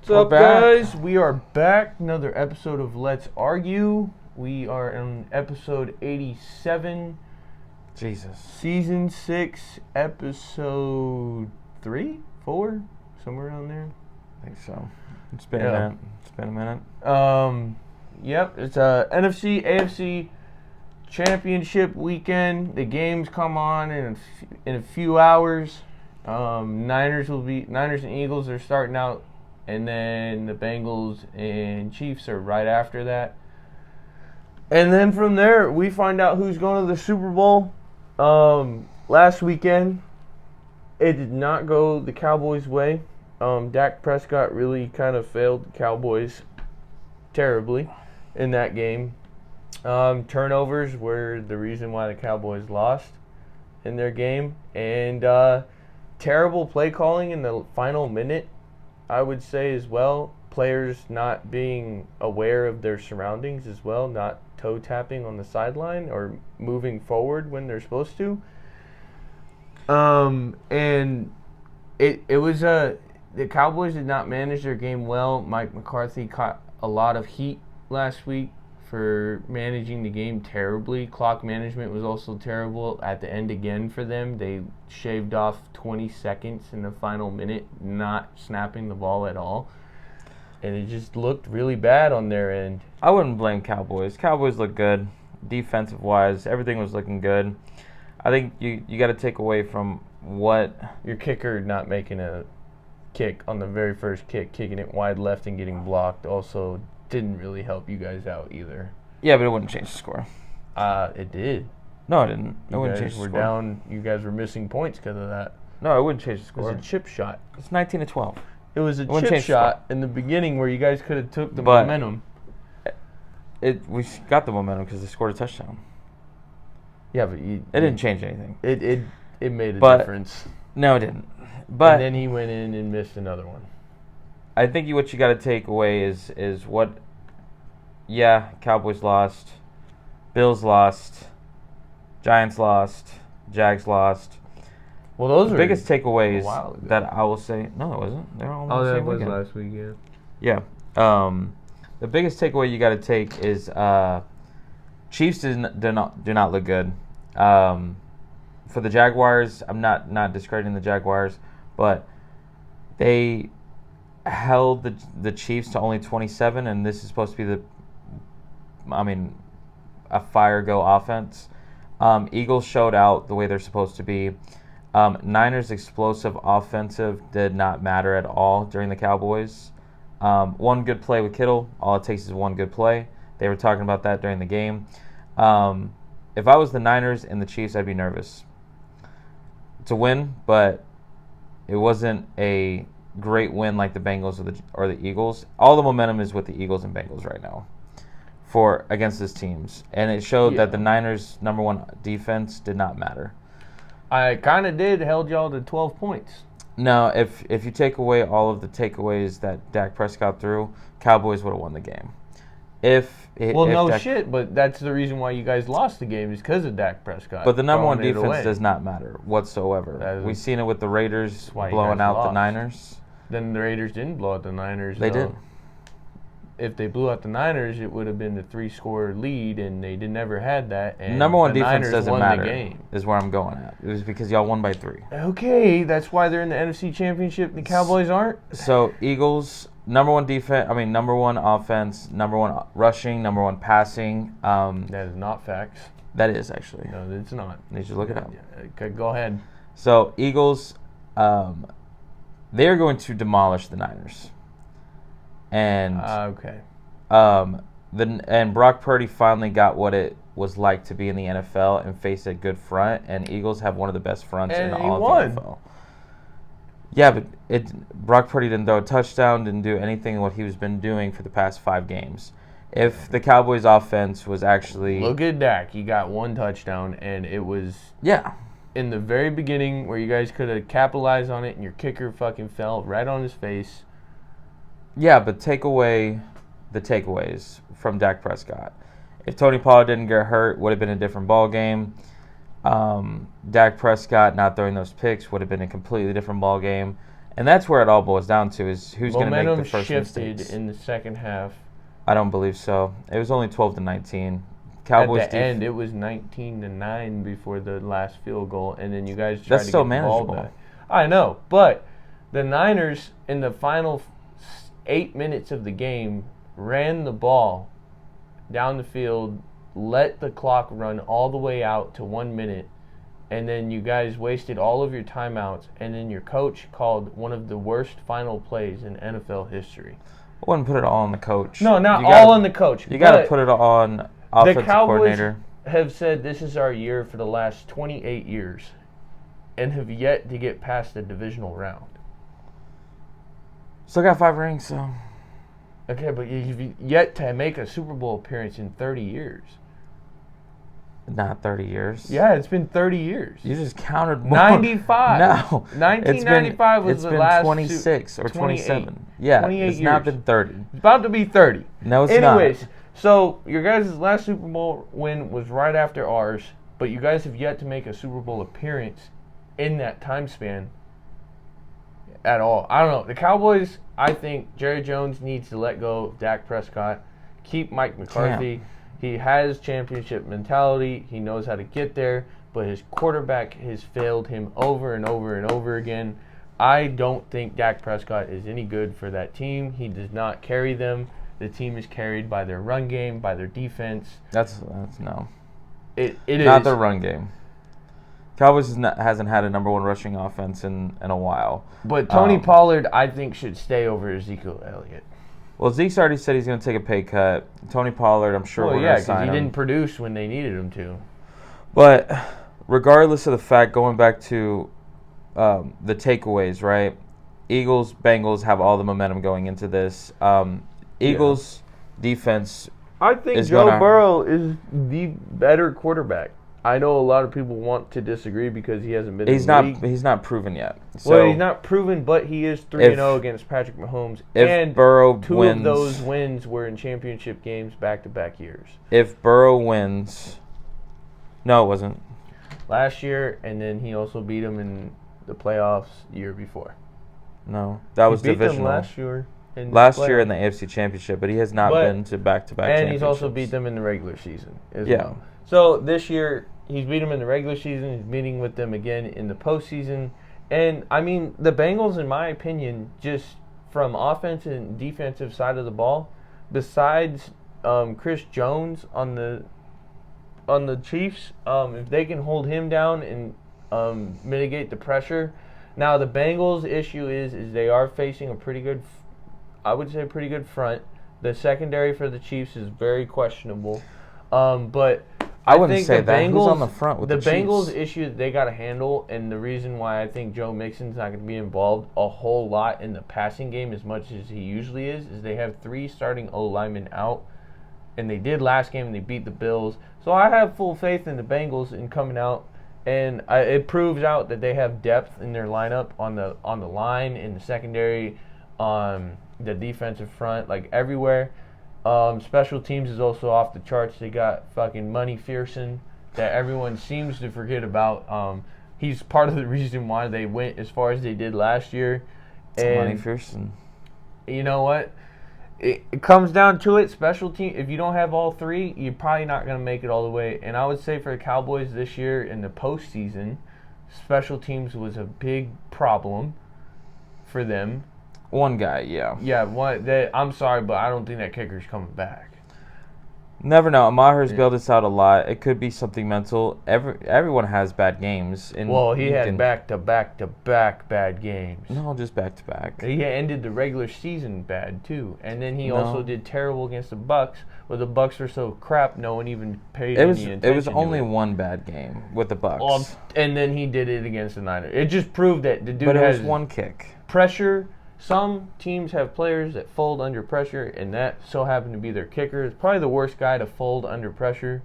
What's up, guys? We are back. Another episode of Let's Argue. We are on episode 87. Jesus. Season 6, episode 3, 4, somewhere around there. I think so. It's been a minute. Yep. It's a NFC, AFC championship weekend. The games come on in a few hours. Niners and Eagles are starting out, and then the Bengals and Chiefs are right after that. And then from there, we find out who's going to the Super Bowl. Last weekend, it did not go the Cowboys' way. Dak Prescott really kind of failed the Cowboys terribly in that game. Turnovers were the reason why the Cowboys lost in their game. And terrible play calling in the final minute, I would say, as well. Players not being aware of their surroundings as well, not toe tapping on the sideline or moving forward when they're supposed to. And it was the Cowboys did not manage their game well. Mike McCarthy caught a lot of heat last week for managing the game terribly. Clock management was also terrible at the end again for them. They shaved off 20 seconds in the final minute, not snapping the ball at all. And it just looked really bad on their end. I wouldn't blame Cowboys. Cowboys look good. Defensive-wise, everything was looking good. I think you got to take away from what... Your kicker not making a kick on the very first kick, kicking it wide left and getting blocked also didn't really help you guys out either. Yeah, but it wouldn't change the score. It did. No, it didn't. It wouldn't You change guys the were score. down. You guys were missing points because of that. No, it wouldn't change the It score. was a chip shot. It's 19-12. It was a wouldn't chip change the shot in the beginning where you guys could have took the But- momentum. We got the momentum because they scored a touchdown. Yeah, but It didn't change anything. It made a But- difference. No, it didn't. But And then he went in and missed another one. I think what you got to take away is what. Yeah, Cowboys lost, Bills lost, Giants lost, Jags lost. Well, those The are biggest takeaways a while ago. that I will say. No, it wasn't. They were all on Oh, the that same was weekend. last weekend. Yeah. The biggest takeaway you got to take is Chiefs do not look good. For the Jaguars, I'm not discrediting the Jaguars, but they held the Chiefs to only 27, and this is supposed to be a fire-go offense. Eagles showed out the way they're supposed to be. Niners' explosive offensive did not matter at all during the Cowboys. One good play with Kittle, all it takes is one good play. They were talking about that during the game. If I was the Niners and the Chiefs, I'd be nervous. It's a win, but it wasn't a great win like the Bengals or the Eagles. All the momentum is with the Eagles and Bengals right now against these teams. And it showed that the Niners' number one defense did not matter. I kind of held y'all to 12 points. No, if you take away all of the takeaways that Dak Prescott threw, Cowboys would have won the game. But that's the reason why you guys lost the game is because of Dak Prescott. But the number one throwing it defense away. does not matter whatsoever. We've seen it with the Raiders why you blowing guys out the lost. Niners. Then the Raiders didn't blow out the Niners. They though. did. If they blew out the Niners, it would have been a 3-score lead, and they never had that. And Number one the defense Niners doesn't won matter, the game. is where I'm going at. It was because y'all won by 3. Okay, that's why they're in the NFC Championship. The Cowboys aren't. So Eagles, number one offense, number one rushing, number one passing. That is not facts. That is actually. No, it's not. You should look it up. Okay, go ahead. So Eagles, they are going to demolish the Niners, and Okay. and Brock Purdy finally got what it was like to be in the NFL and face a good front, and Eagles have one of the best fronts And in he all won. of the NFL. Yeah, but Brock Purdy didn't throw a touchdown, didn't do anything what he's been doing for the past 5 games. If the Cowboys' offense was actually... Look at Dak. He got 1 touchdown, and it was in the very beginning where you guys could have capitalized on it, and your kicker fucking fell right on his face. Yeah, but take away the takeaways from Dak Prescott. If Tony Pollard didn't get hurt, would have been a different ball game. Dak Prescott not throwing those picks would have been a completely different ball game. And that's where it all boils down to is who's going to make the Momentum first shifted mistakes. in the second half. I don't believe so. It was only 12-19. Cowboys At the end, it was 19-9 before the last field goal, and then you guys tried That's to still get the ball manageable. back. I know, but the Niners in the final 8 minutes of the game ran the ball down the field, let the clock run all the way out to 1 minute, and then you guys wasted all of your timeouts, and then your coach called one of the worst final plays in NFL history. I wouldn't put it all on the coach. No, not You gotta- all on the coach. You got to but put it on the offensive Cowboys coordinator. have said this is our year for the last 28 years and have yet to get past the divisional round. Still got 5 rings, so. Okay, but you've yet to make a Super Bowl appearance in 30 years. Not 30 years. Yeah, it's been 30 years. You just counted more. 95. No. 1995 was it's the been last 26 or 28. 27. Yeah, 28 it's not years. been 30. It's about to be 30. No, it's Anyways, not. so your guys' last Super Bowl win was right after ours, but you guys have yet to make a Super Bowl appearance in that time span at all. I don't know. The Cowboys, I think Jerry Jones needs to let go of Dak Prescott, keep Mike McCarthy. He has championship mentality. He knows how to get there, but his quarterback has failed him over and over and over again. I don't think Dak Prescott is any good for that team. He does not carry them. The team is carried by their run game, by their defense. That's no. It is. Not their run game. Cowboys hasn't had a number 1 rushing offense in a while. But Tony Pollard, I think, should stay over Ezekiel Elliott. Well, Zeke's already said he's going to take a pay cut. Tony Pollard, I'm sure Well, we're yeah, going to because sign he him. didn't produce when they needed him to. But regardless of the fact, going back to the takeaways, right? Eagles, Bengals have all the momentum going into this. Eagles defense. I think is Joe gonna- Burrow is the better quarterback. I know a lot of people want to disagree because he hasn't been He's in the not. league. He's not proven yet. So Well, he's not proven, but he is 3-0 If- against Patrick Mahomes. if And Burrow 2 wins, of those wins were in championship games back-to-back years. if Burrow wins, no, it wasn't. Last year, and then he also beat him in the playoffs year before. No, that was he beat divisional. them last year. In the Last year playoffs. in the AFC Championship, but he has not But- been to back-to-back And championships. he's also beat them in the regular season as Yeah. well. So this year, he's beat them in the regular season. He's meeting with them again in the postseason. And, I mean, the Bengals, in my opinion, just from offense and defensive side of the ball, besides Chris Jones on the Chiefs, if they can hold him down and mitigate the pressure. Now, the Bengals' issue is they are facing a pretty good front. The secondary for the Chiefs is very questionable. But I wouldn't think say the that. Bengals, Who's on the front with the Bengals Chiefs? issue that they got to handle, and the reason why I think Joe Mixon's not going to be involved a whole lot in the passing game as much as he usually is they have 3 starting O linemen out, and they did last game and they beat the Bills. So I have full faith in the Bengals in coming out, and it proves out that they have depth in their lineup on the line, in the secondary, on the defensive front, like everywhere. Special teams is also off the charts. They got fucking Money Fearson that everyone seems to forget about. He's part of the reason why they went as far as they did last year. And Money Fearson. you know what? It comes down to it. Special team. If you don't have all 3, you're probably not going to make it all the way. And I would say for the Cowboys this year in the postseason, special teams was a big problem for them. One guy, yeah. Yeah, I'm sorry, but I don't think that kicker's coming back. Never know. Maher's bailed us out a lot. It could be something mental. Everyone has bad games. And Well, he you had can- back-to-back bad games. No, just back to back. He ended the regular season bad too, and then he No. also did terrible against the Bucks. Where the Bucks were so crap, no one even paid It was any attention. it was only to it. one bad game with the Bucks. And then he did it against the Niners. It just proved that the dude but it has was one kick. pressure. Some teams have players that fold under pressure, and that so happened to be their kicker. It's probably the worst guy to fold under pressure.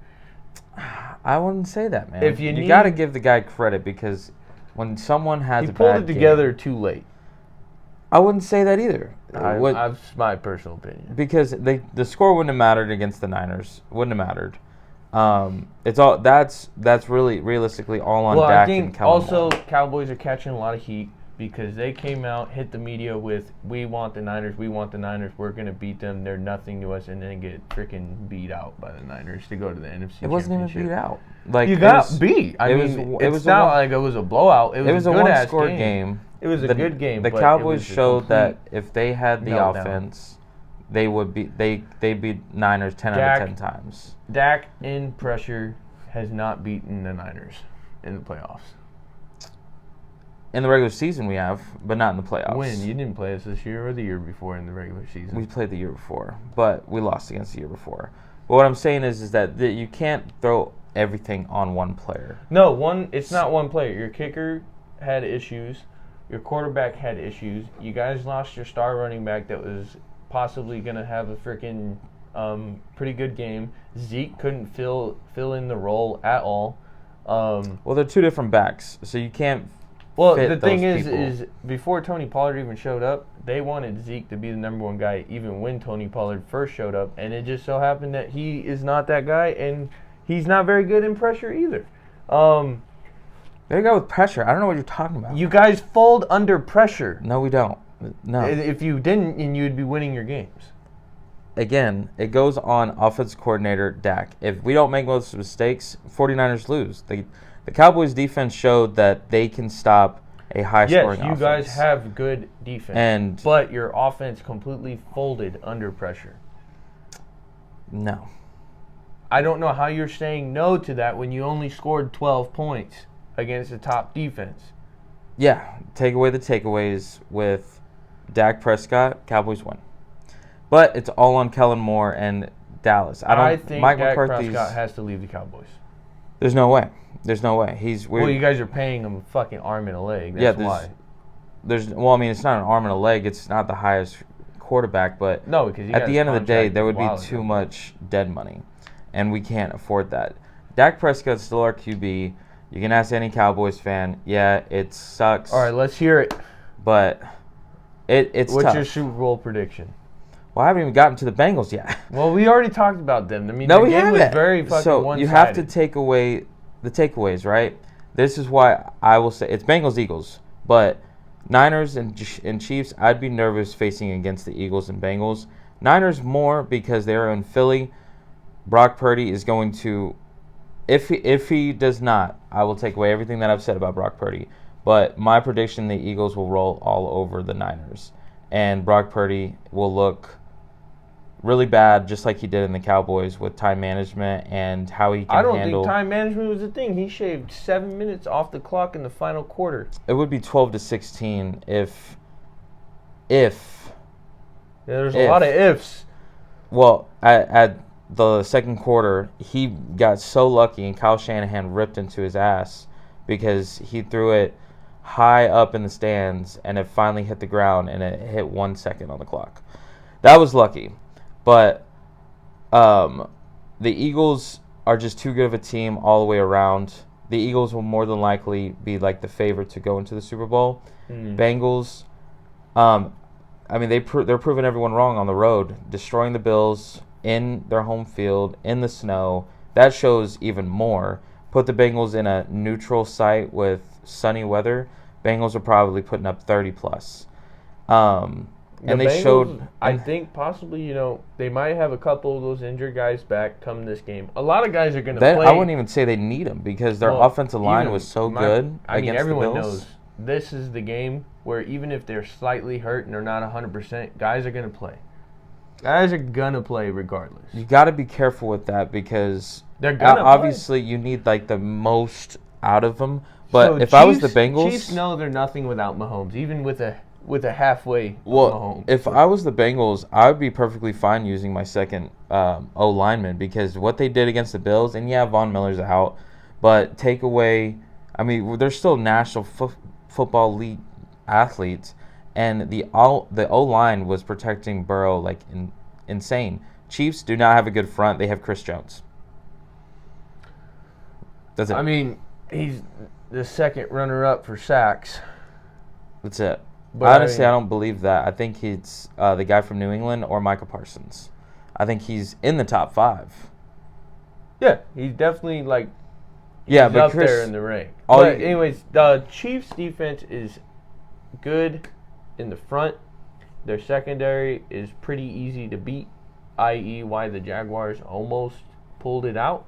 I wouldn't say that, man. If you need- got to give the guy credit because when someone has He a pulled bad it together game, too late. I wouldn't say that either. That's my personal opinion. Because the score wouldn't have mattered against the Niners. Wouldn't have mattered. It's all that's really realistically all on Well, Dak I think and Kellen also Moore. Cowboys are catching a lot of heat because they came out, hit the media with, we want the Niners, we're going to beat them, they're nothing to us, and then get freaking beat out by the Niners to go to the NFC Championship. It wasn't even beat out. Like, you got beat. I mean, it's not like it was a blowout. It was a one-score game. It was a good game. The Cowboys showed that if they had the offense, they would they beat Niners 10 out of 10 times. Dak in pressure has not beaten the Niners in the playoffs. In the regular season we have, but not in the playoffs. When? You didn't play us this year or the year before in the regular season? We played the year before, but we lost against the year before. But what I'm saying is that you can't throw everything on one player. No, it's not one player. Your kicker had issues. Your quarterback had issues. You guys lost your star running back that was possibly going to have a freaking pretty good game. Zeke couldn't fill in the role at all. Well, they're two different backs, so you can't. Well, the thing is before Tony Pollard even showed up, they wanted Zeke to be the number one guy even when Tony Pollard first showed up, and it just so happened that he is not that guy, and he's not very good in pressure either. There you go with pressure. I don't know what you're talking about. You guys fold under pressure. No, we don't. No. If you didn't, then you'd be winning your games. Again, it goes on offensive coordinator Dak. If we don't make those mistakes, 49ers lose. The Cowboys' defense showed that they can stop a high-scoring offense. Yes, you guys have good defense, but your offense completely folded under pressure. No. I don't know how you're saying no to that when you only scored 12 points against the top defense. Yeah, take away the takeaways with Dak Prescott, Cowboys win. But it's all on Kellen Moore and Dallas. I think Dak Prescott has to leave the Cowboys. There's no way. Well, you guys are paying him a fucking arm and a leg. That's why. Well, I mean, it's not an arm and a leg. It's not the highest quarterback, but no, because at the end of the day, there would be too much dead money, and we can't afford that. Dak Prescott's still our QB. You can ask any Cowboys fan. Yeah, it sucks. All right, let's hear it. But it's What's tough. your Super Bowl prediction? Well, I haven't even gotten to the Bengals yet. Well, we already talked about them. I mean, no, the game was very fucking so one-sided. You have to take away the takeaways, right? This is why I will say it's Bengals-Eagles. But Niners and Chiefs, I'd be nervous facing against the Eagles and Bengals. Niners more because they're in Philly. Brock Purdy is going to, if he does not, I will take away everything that I've said about Brock Purdy. But my prediction, the Eagles will roll all over the Niners. And Brock Purdy will look really bad, just like he did in the Cowboys with time management and how he can handle. I don't think time management was a thing. He shaved 7 minutes off the clock in the final quarter. It would be 12-16 if. There's a lot of ifs. Well, at the second quarter, he got so lucky, and Kyle Shanahan ripped into his ass because he threw it high up in the stands, and it finally hit the ground, and it hit 1 second on the clock. That was lucky. But the Eagles are just too good of a team all the way around. The Eagles will more than likely be like the favorite to go into the Super Bowl. Bengals, I mean, they're proving everyone wrong on the road, destroying the Bills in their home field, in the snow. That shows even more. Put the Bengals in a neutral site with sunny weather, Bengals are probably putting up 30+. And they Bengals, showed. I think possibly, they might have a couple of those injured guys back come this game. A lot of guys are going to play. I wouldn't even say they need them because their offensive line was so good. I mean, everyone the Bills. knows this is the game where even if they're slightly hurt and they're not 100%, guys are going to play. Guys are going to play regardless. You got to be careful with that because they're gonna obviously you need like the most out of them. But so if I was the Bengals, Chiefs know they're nothing without Mahomes, even with a halfway Mahomes. Mahomes. If I was the Bengals, I would be perfectly fine using my second O lineman because what they did against the Bills, and yeah, Von Miller's out, but take away. I mean, they're still National Football League athletes, and the O line was protecting Burrow like insane. Chiefs do not have a good front; they have Chris Jones. That's it. I mean, he's the second runner-up for sacks. That's it. But honestly, I don't believe that. I think he's the guy from New England or Micah Parsons. I think he's in the top 5. Yeah, he's definitely but up Chris, there in the rank. But anyways, the Chiefs' defense is good in the front. Their secondary is pretty easy to beat, i.e., why the Jaguars almost pulled it out.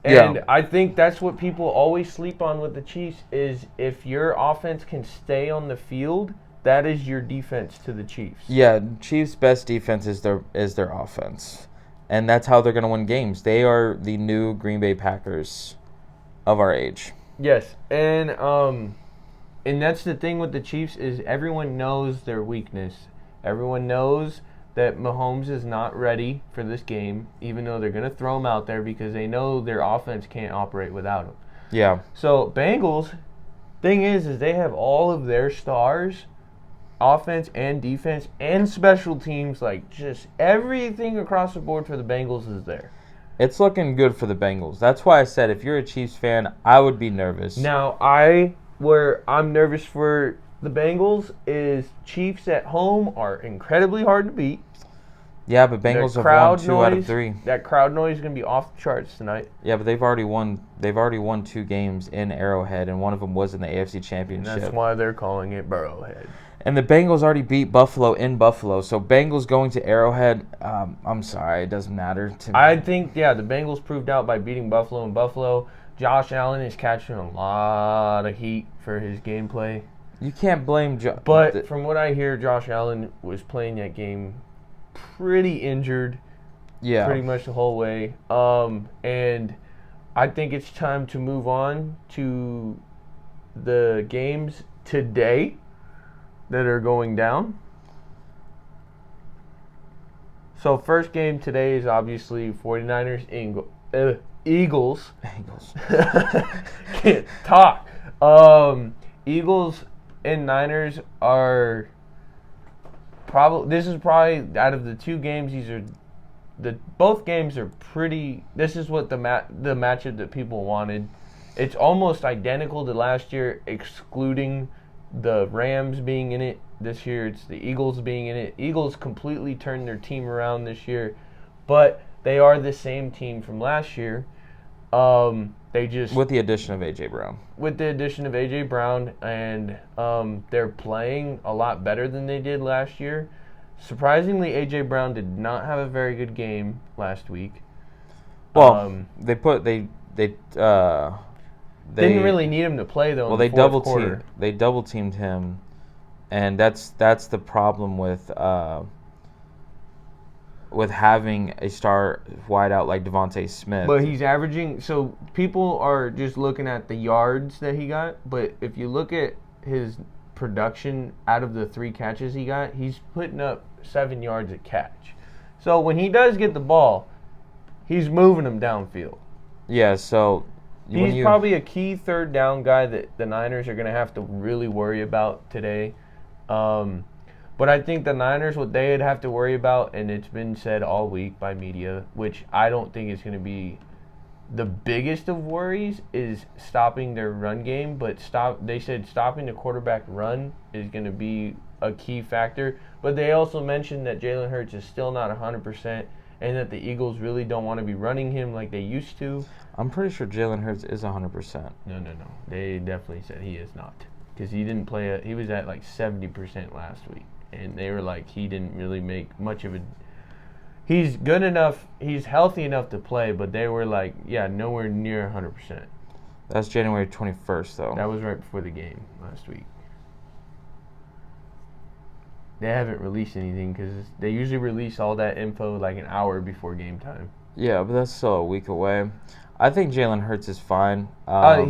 And I think that's what people always sleep on with the Chiefs is if your offense can stay on the field, that is your defense to the Chiefs. Yeah, Chiefs' best defense is their offense. And that's how they're going to win games. They are the new Green Bay Packers of our age. Yes, and that's the thing with the Chiefs is everyone knows their weakness. Everyone knows that Mahomes is not ready for this game, even though they're going to throw him out there because they know their offense can't operate without him. Yeah. So Bengals, thing is they have all of their stars, offense and defense and special teams, like just everything across the board for the Bengals is there. It's looking good for the Bengals. That's why I said if you're a Chiefs fan, I would be nervous. Now, where I'm nervous for the Bengals is Chiefs at home are incredibly hard to beat. Yeah, but Bengals have won 2 out of 3. That crowd noise is going to be off the charts tonight. Yeah, but they've already won 2 games in Arrowhead, and one of them was in the AFC Championship. And that's why they're calling it Burrowhead. And the Bengals already beat Buffalo in Buffalo, so Bengals going to Arrowhead, I'm sorry, it doesn't matter to me. I think, the Bengals proved out by beating Buffalo in Buffalo. Josh Allen is catching a lot of heat for his gameplay. You can't blame But from what I hear, Josh Allen was playing that game pretty injured pretty much the whole way. And I think it's time to move on to the games today that are going down. So first game today is obviously 49ers Eagles. Can't talk. Eagles and Niners are this is probably out of the 2 games, both games are pretty. This is what the matchup that people wanted. It's almost identical to last year, excluding the Rams being in it. This year it's the Eagles being in it. Eagles completely turned their team around this year, but they are the same team from last year. They just with the addition of A.J. Brown. With the addition of A.J. Brown, and they're playing a lot better than they did last year. Surprisingly, A.J. Brown did not have a very good game last week. Well, they didn't really need him to play though. Well, in the they double teamed him, and that's the problem with having a star wideout like Devontae Smith. But he's averaging. So people are just looking at the yards that he got, but if you look at his production out of the 3 catches he got, he's putting up 7 yards a catch. So when he does get the ball, he's moving them downfield. Yeah, so he's probably a key third down guy that the Niners are going to have to really worry about today. But I think the Niners, what they'd have to worry about, and it's been said all week by media, which I don't think is going to be the biggest of worries, is stopping their run game. But they said stopping the quarterback run is going to be a key factor. But they also mentioned that Jalen Hurts is still not 100%, and that the Eagles really don't want to be running him like they used to. I'm pretty sure Jalen Hurts is 100%. No. They definitely said he is not, because he didn't play. He was at like 70% last week. And they were like, he didn't really make much of a. He's good enough. He's healthy enough to play, but they were like, nowhere near 100%. That's January 21st, though. That was right before the game last week. They haven't released anything because they usually release all that info like an hour before game time. Yeah, but that's still a week away. I think Jalen Hurts is fine.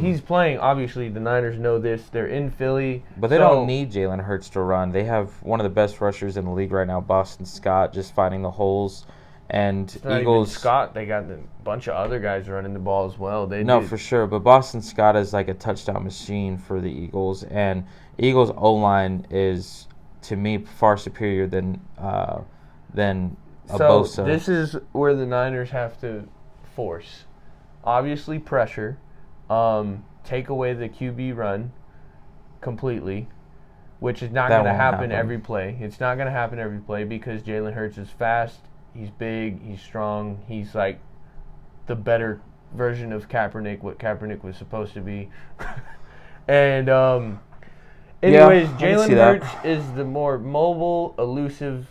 He's playing. Obviously, the Niners know this. They're in Philly. But they don't need Jalen Hurts to run. They have one of the best rushers in the league right now, Boston Scott, just finding the holes. And Eagles. Scott, they got a bunch of other guys running the ball as well. For sure. But Boston Scott is like a touchdown machine for the Eagles. And Eagles' O-line is, to me, far superior than Bosa. So this is where the Niners have to force. Obviously, pressure. Take away the QB run completely, which is not going to happen every play. It's not going to happen every play because Jalen Hurts is fast. He's big. He's strong. He's like the better version of Kaepernick, what Kaepernick was supposed to be. And Anyways, I can see Jalen that. Hurts is the more mobile, elusive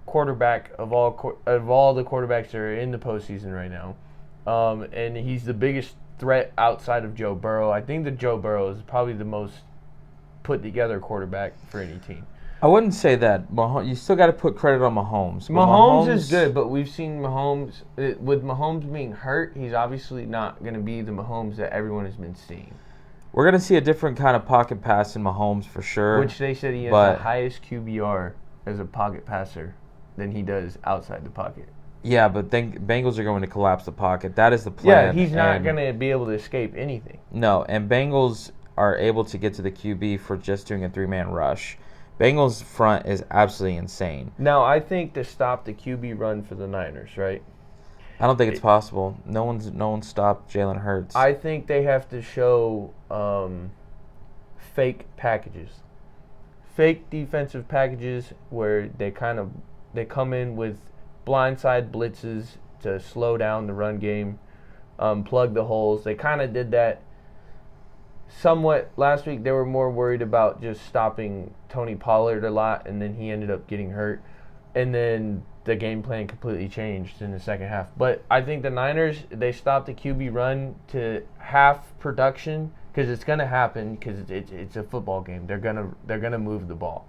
quarterback of all the quarterbacks that are in the postseason right now, and he's the biggest threat outside of Joe Burrow. I think that Joe Burrow is probably the most put together quarterback for any team. I wouldn't say that. You still got to put credit on Mahomes. But Mahomes is good, but we've seen Mahomes with Mahomes being hurt. He's obviously not going to be the Mahomes that everyone has been seeing. We're going to see a different kind of pocket pass in Mahomes for sure. Which they said he has the highest QBR as a pocket passer than he does outside the pocket. Yeah, but Bengals are going to collapse the pocket. That is the plan. Yeah, he's not going to be able to escape anything. No, and Bengals are able to get to the QB for just doing a 3-man rush. Bengals front is absolutely insane. Now, I think to stop the QB run for the Niners, right? I don't think it's possible. No one's stopped Jalen Hurts. I think they have to show fake packages. Fake defensive packages where they come in with blindside blitzes to slow down the run game, plug the holes. They kind of did that somewhat last week. They were more worried about just stopping Tony Pollard a lot, and then he ended up getting hurt. And then the game plan completely changed in the second half. But I think the Niners, they stopped the QB run to half production because it's going to happen because it's a football game. They're gonna move the ball.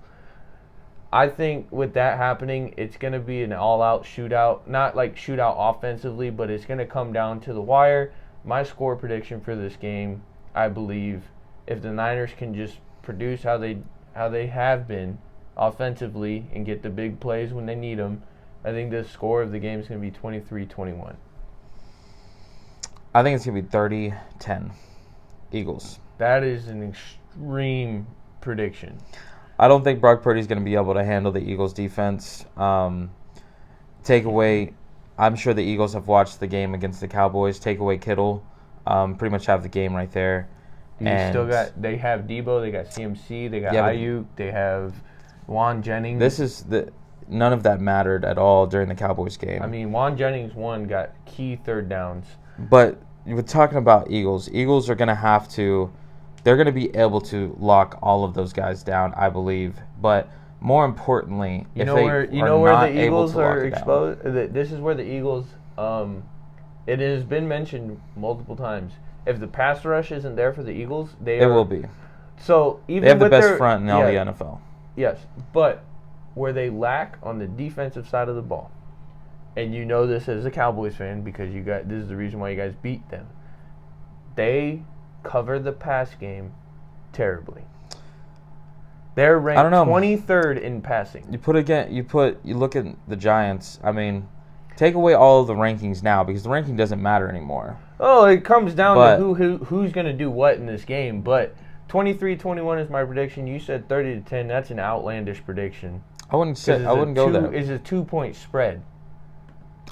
I think with that happening, it's going to be an all-out shootout. Not like shootout offensively, but it's going to come down to the wire. My score prediction for this game, I believe, if the Niners can just produce how they have been offensively and get the big plays when they need them, I think the score of the game is going to be 23-21. I think it's going to be 30-10. Eagles. That is an extreme prediction. I don't think Brock Purdy's going to be able to handle the Eagles' defense. Take away, I'm sure the Eagles have watched the game against the Cowboys. Take away Kittle, pretty much have the game right there. They have Debo, they got CMC, they got Ayuk, they have Juan Jennings. None of that mattered at all during the Cowboys game. I mean, Juan Jennings got key third downs. But we're talking about Eagles. Eagles are going to have to. They're going to be able to lock all of those guys down, I believe. But more importantly, where the Eagles are exposed. This is where the Eagles. It has been mentioned multiple times. If the pass rush isn't there for the Eagles, they will be. So even they have the best front in all the NFL. Yes, but where they lack on the defensive side of the ball, and you know this as a Cowboys fan because this is the reason why you guys beat them. They cover the pass game terribly. They're ranked 23rd in passing. You look at the Giants. I mean, take away all of the rankings now because the ranking doesn't matter anymore. Oh, it comes down to who's going to do what in this game. But 23-21 is my prediction. You said 30-10. That's an outlandish prediction. I wouldn't go there. It's a 2-point spread.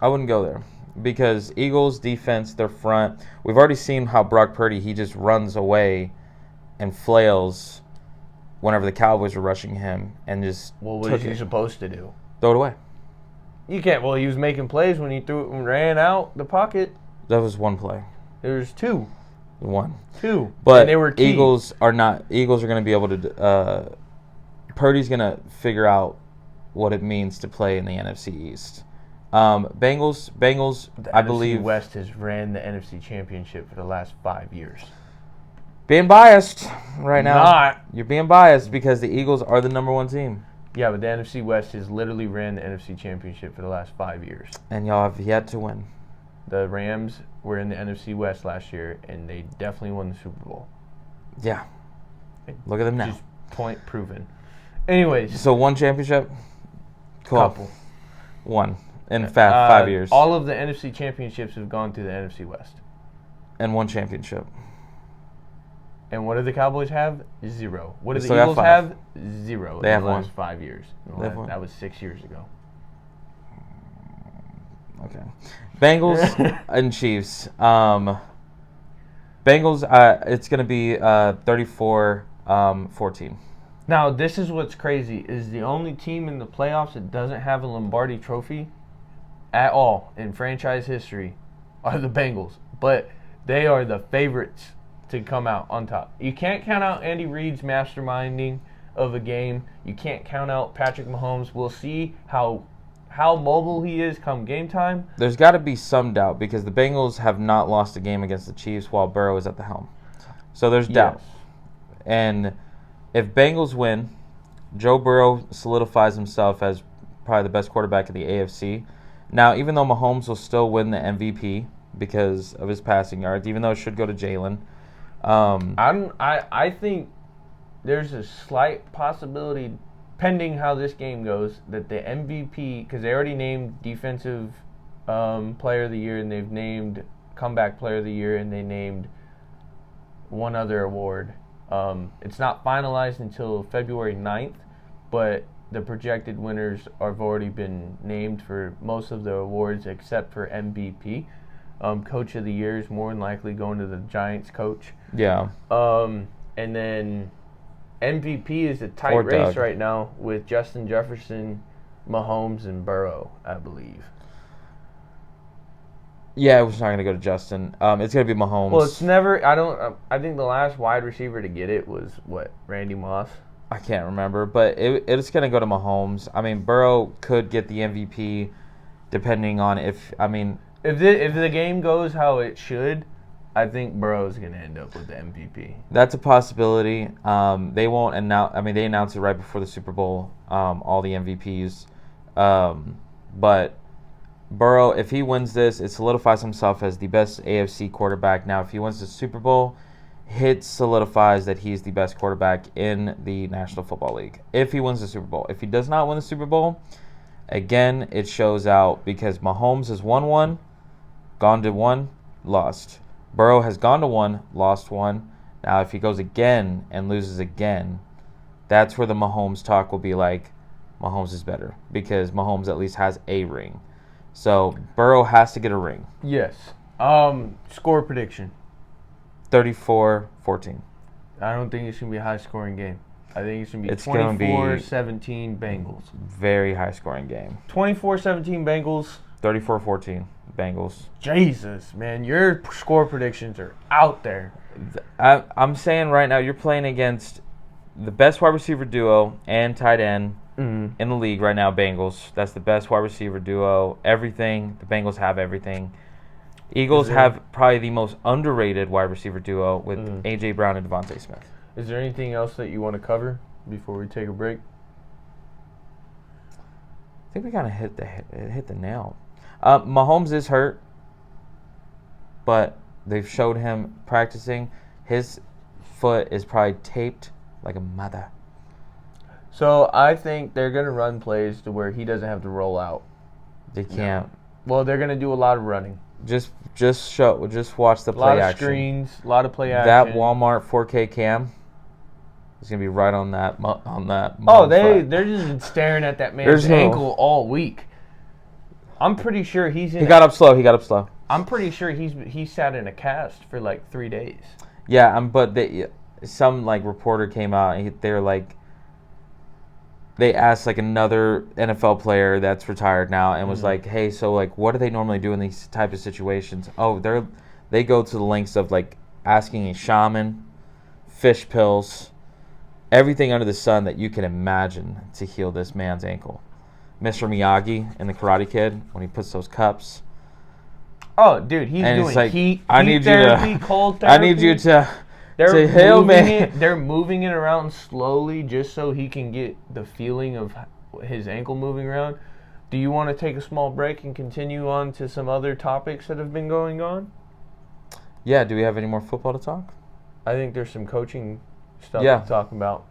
I wouldn't go there because Eagles defense, their front. We've already seen how Brock Purdy, he just runs away and flails whenever the Cowboys are rushing him and just. Well, what is he supposed to do? Throw it away. You can't. Well, he was making plays when he threw it and ran out the pocket. That was one play. There's two. Two. But and they were key. Eagles are going to be able to. Purdy's going to figure out what it means to play in the NFC East. Bengals. I believe NFC West has ran the NFC Championship for the last 5 years. Being biased right now. Not. You're being biased because the Eagles are the number one team. Yeah, but the NFC West has literally ran the NFC Championship for the last 5 years. And y'all have yet to win. The Rams were in the NFC West last year, and they definitely won the Super Bowl. Yeah. Look at them now. Just point proven. Anyways. So one championship? Cool. Couple. One. In 5 years. All of the NFC championships have gone through the NFC West. And one championship. And what do the Cowboys have? 0. What do the Eagles have? 0 they have the last one. 5 years. That was 6 years ago. Okay. Bengals and Chiefs. Bengals, it's going to be 34-14. Now, this is what's crazy, is the only team in the playoffs that doesn't have a Lombardi trophy at all in franchise history are the Bengals. But they are the favorites to come out on top. You can't count out Andy Reid's masterminding of a game. You can't count out Patrick Mahomes. We'll see how mobile he is come game time. There's got to be some doubt because the Bengals have not lost a game against the Chiefs while Burrow is at the helm. So there's doubt. Yes. And if Bengals win, Joe Burrow solidifies himself as probably the best quarterback in the AFC. Now, even though Mahomes will still win the MVP because of his passing yards, even though it should go to Jalen. I think there's a slight possibility, pending how this game goes, that the MVP, because they already named Defensive Player of the Year, and they've named Comeback Player of the Year, and they named one other award. It's not finalized until February 9th, but the projected winners have already been named for most of the awards except for MVP. Coach of the Year is more than likely going to the Giants coach. Yeah. And then MVP is a tight race right now with Justin Jefferson, Mahomes, and Burrow, I believe. Yeah, it's not going to go to Justin. It's going to be Mahomes. Well, it's never. I think the last wide receiver to get it was Randy Moss. I can't remember, but it's going to go to Mahomes. I mean, Burrow could get the MVP, depending on if the game goes how it should, I think Burrow's going to end up with the MVP. That's a possibility. They won't announce. I mean, they announced it right before the Super Bowl. All the MVPs, but Burrow, if he wins this, it solidifies himself as the best AFC quarterback. Now, if he wins the Super Bowl, it solidifies that he's the best quarterback in the National Football League. If he wins the Super Bowl. If he does not win the Super Bowl, again, it shows out because Mahomes has won one, gone to one, lost. Burrow has gone to one, lost one. Now, if he goes again and loses again, that's where the Mahomes talk will be like, Mahomes is better because Mahomes at least has a ring. So, Burrow has to get a ring. Yes. Score prediction. 34-14. I don't think it's going to be a high-scoring game. I think it's going to be 24-17 Bengals. Very high-scoring game. 24-17 Bengals. 34-14 Bengals. Jesus, man. Your score predictions are out there. I'm saying right now you're playing against the best wide receiver duo and tight end in the league right now, Bengals. That's the best wide receiver duo. Everything. The Bengals have everything. Eagles have probably the most underrated wide receiver duo with A.J. Brown and Devontae Smith. Is there anything else that you want to cover before we take a break? I think we kind of hit the nail. Mahomes is hurt, but they've showed him practicing. His foot is probably taped like a mother. So I think they're going to run plays to where he doesn't have to roll out. They can't. No. Well, they're going to do a lot of running. Just watch the play action. A lot of screens, a lot of play action. That Walmart 4K cam is gonna be right on that. Oh, they're just staring at that man's ankle all week. I'm pretty sure He got up slow. I'm pretty sure he sat in a cast for like 3 days. Yeah, but some reporter came out and they were like. They asked another NFL player that's retired now and was like, "Hey, so what do they normally do in these type of situations?" Oh, they go to the lengths of asking a shaman, fish pills, everything under the sun that you can imagine to heal this man's ankle. Mr. Miyagi in the Karate Kid when he puts those cups. Oh, dude, he's doing heat therapy, cold therapy. I need you to. They're moving it around slowly just so he can get the feeling of his ankle moving around. Do you want to take a small break and continue on to some other topics that have been going on? Yeah, do we have any more football to talk? I think there's some coaching stuff to talk about.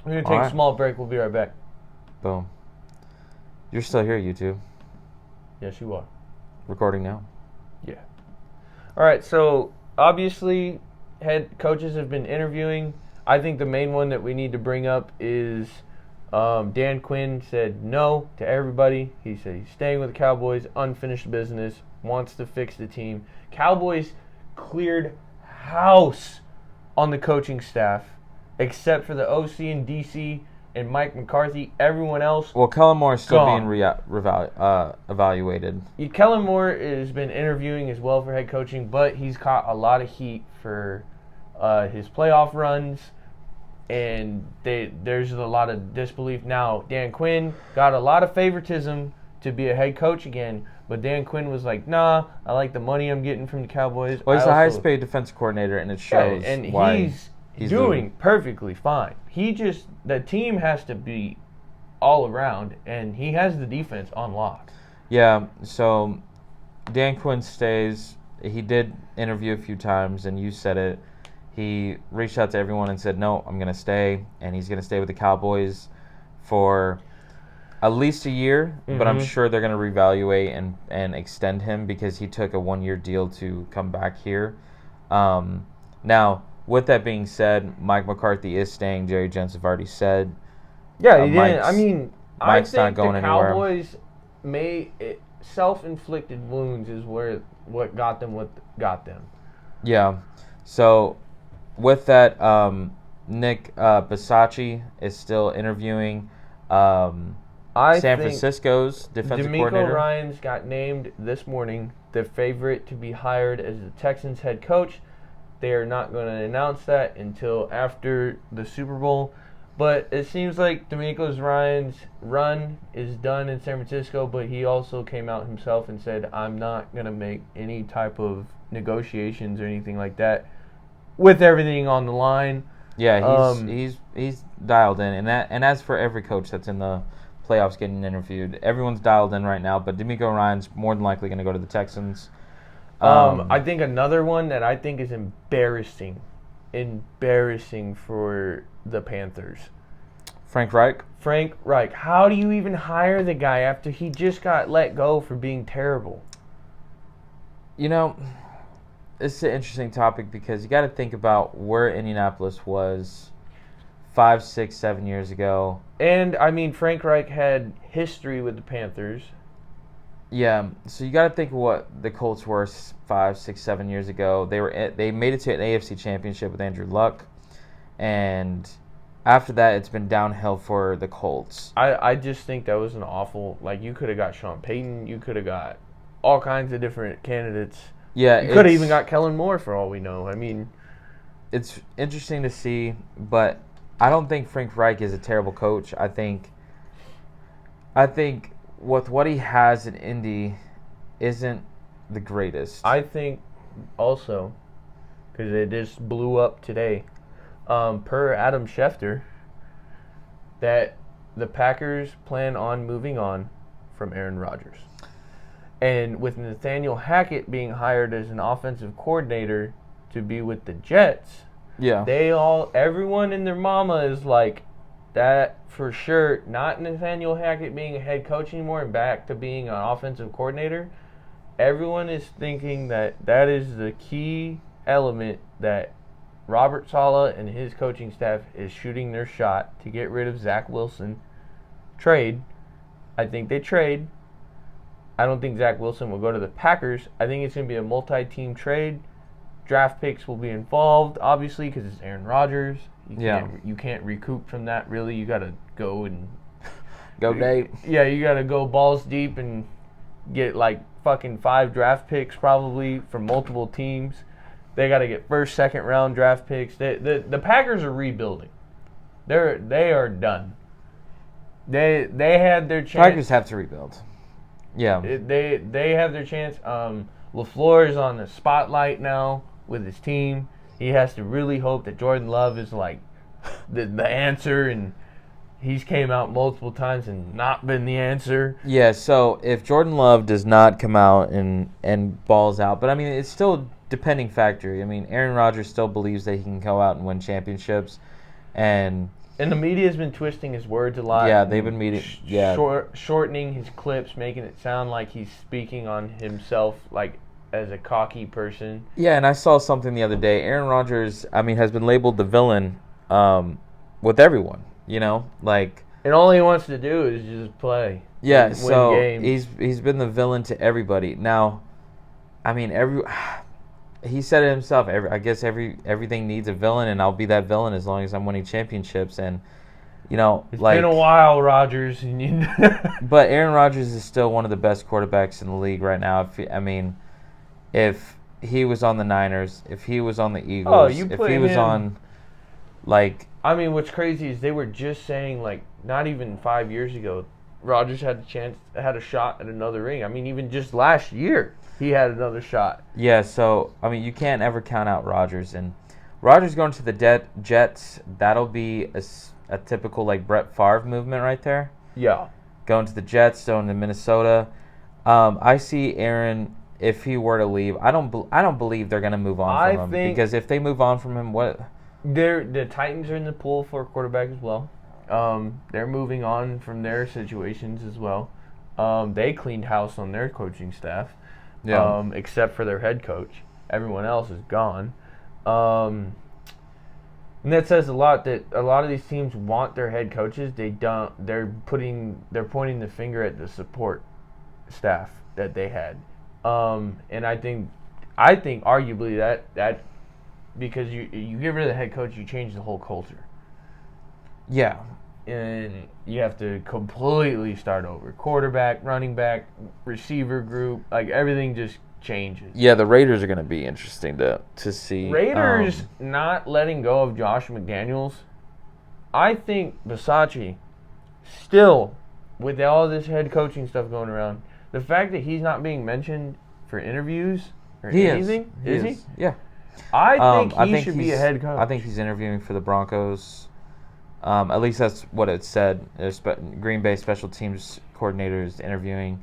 We're going to take a small break. We'll be right back. Boom. You're still here, YouTube. Yes, you are. Recording now. Yeah. All right, so obviously head coaches have been interviewing. I think the main one that we need to bring up is Dan Quinn said no to everybody. He said he's staying with the Cowboys, unfinished business, wants to fix the team. Cowboys cleared house on the coaching staff, except for the OC and DC and Mike McCarthy. Everyone else, well, Kellen Moore is still being evaluated. Yeah, Kellen Moore has been interviewing as well for head coaching, but he's caught a lot of heat for his playoff runs, and there's a lot of disbelief. Now, Dan Quinn got a lot of favoritism to be a head coach again, but Dan Quinn was like, nah, I like the money I'm getting from the Cowboys. Well, he's the highest paid defensive coordinator, and it shows and why he's doing perfectly fine. The team has to be all around, and he has the defense on lock. Yeah, so Dan Quinn stays. He did interview a few times, and you said it. He reached out to everyone and said, no, I'm going to stay, and he's going to stay with the Cowboys for at least a year, but I'm sure they're going to reevaluate and extend him because he took a 1-year deal to come back here. Now, with that being said, Mike McCarthy is staying. Jerry Jones have already said. Yeah, he didn't. I mean, Mike's I not think going the anywhere. Cowboys self-inflicted wounds is what got them what got them. Yeah. So, with that, Nick Bisaccia is still interviewing. San Francisco's defensive coordinator. DeMeco Ryans got named this morning the favorite to be hired as the Texans head coach. They are not going to announce that until after the Super Bowl. But it seems like DeMeco Ryans' run is done in San Francisco, but he also came out himself and said, I'm not going to make any type of negotiations or anything like that with everything on the line. Yeah, he's dialed in. And as for every coach that's in the playoffs getting interviewed, everyone's dialed in right now, but DeMeco Ryans more than likely going to go to the Texans. I think another one that I think is embarrassing for the Panthers. Frank Reich. Frank Reich. How do you even hire the guy after he just got let go for being terrible? You know, it's an interesting topic because you got to think about where Indianapolis was 5, 6, 7 years ago. And, I mean, Frank Reich had history with the Panthers. Yeah, so you got to think of what the Colts were 5, 6, 7 years ago. They made it to an AFC championship with Andrew Luck, and after that, it's been downhill for the Colts. I just think that was an awful. Like, you could have got Sean Payton, you could have got all kinds of different candidates. Yeah, you could have even got Kellen Moore for all we know. I mean, it's interesting to see, but I don't think Frank Reich is a terrible coach. I think with what he has in Indy isn't the greatest. I think also, because it just blew up today, per Adam Schefter, that the Packers plan on moving on from Aaron Rodgers. And with Nathaniel Hackett being hired as an offensive coordinator to be with the Jets, yeah, everyone and their mama is like, that for sure, not Nathaniel Hackett being a head coach anymore and back to being an offensive coordinator. Everyone is thinking that is the key element that Robert Saleh and his coaching staff is shooting their shot to get rid of Zach Wilson. Trade. I think they trade. I don't think Zach Wilson will go to the Packers. I think it's going to be a multi-team trade. Draft picks will be involved, obviously, because it's Aaron Rodgers. You can't recoup from that, really. You got to go and go deep. Yeah, you got to go balls deep and get like fucking 5 draft picks probably from multiple teams. They got to get first, second round draft picks. The Packers are rebuilding. They are done. They had their chance. Packers have to rebuild. Yeah. They have their chance. LaFleur is on the spotlight now with his team. He has to really hope that Jordan Love is like the answer, and he's came out multiple times and not been the answer. Yeah, so if Jordan Love does not come out and balls out, but I mean, it's still a depending factor. I mean, Aaron Rodgers still believes that he can go out and win championships, and the media has been twisting his words a lot. Yeah, they've been shortening his clips, making it sound like he's speaking on himself, like as a cocky person. Yeah, and I saw something the other day. Aaron Rodgers, I mean, has been labeled the villain with everyone. You know, like, and all he wants to do is just play. Yeah, win so games. he's been the villain to everybody. Now, I mean, he said it himself. I guess everything needs a villain, and I'll be that villain as long as I'm winning championships. And you know, it's been a while, Rodgers. But Aaron Rodgers is still one of the best quarterbacks in the league right now. If he was on the Niners, if he was on the Eagles, you if put he was him- on, like, I mean, what's crazy is they were just saying, like, not even 5 years ago, Rodgers had a shot at another ring. I mean, even just last year, he had another shot. yeah, so, I mean, you can't ever count out Rodgers. And Rodgers going to the Jets, that'll be a typical, like, Brett Favre movement right there. Yeah. Going to the Jets, going to Minnesota. I see Aaron, if he were to leave, I don't believe they're going to move on from him. Because if they move on from him, what? The Titans are in the pool for a quarterback as well. They're moving on from their situations as well. They cleaned house on their coaching staff, except for their head coach. Everyone else is gone. And that says a lot that a lot of these teams want their head coaches. They don't. They're pointing the finger at the support staff that they had. And I think arguably that because you get rid of the head coach, you change the whole culture. Yeah. And you have to completely start over. Quarterback, running back, receiver group, like everything just changes. Yeah, the Raiders are going to be interesting to see. Raiders not letting go of Josh McDaniels. I think Bisaccia, still, with all this head coaching stuff going around, the fact that he's not being mentioned for interviews or anything, is he? Yeah. I think he should be a head coach. I think he's interviewing for the Broncos. At least that's what it said. Green Bay special teams coordinator is interviewing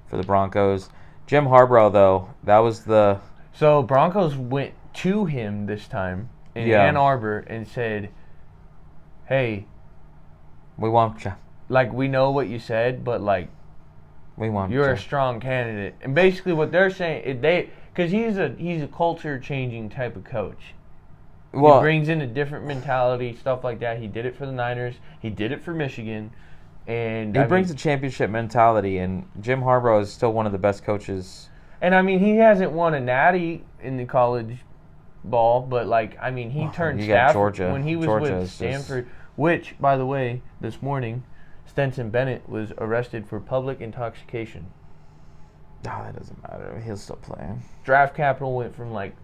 for the Broncos. Jim Harbaugh, though, that was the... So Broncos went to him this time in Ann Arbor and said, hey, we want you. Like, we know what you said, but, like, we want you're you. a strong candidate. And basically what they're saying, because he's a culture-changing type of coach. Well, he brings in a different mentality, stuff like that. He did it for the Niners. He did it for Michigan. And he brings a championship mentality, and Jim Harbaugh is still one of the best coaches. And, I mean, he hasn't won a natty in the college ball, but, like, I mean, he turned staff when he was with Stanford, which, by the way, this morning, Stetson Bennett was arrested for public intoxication. Oh, that doesn't matter. He'll still play. Draft capital went from, like,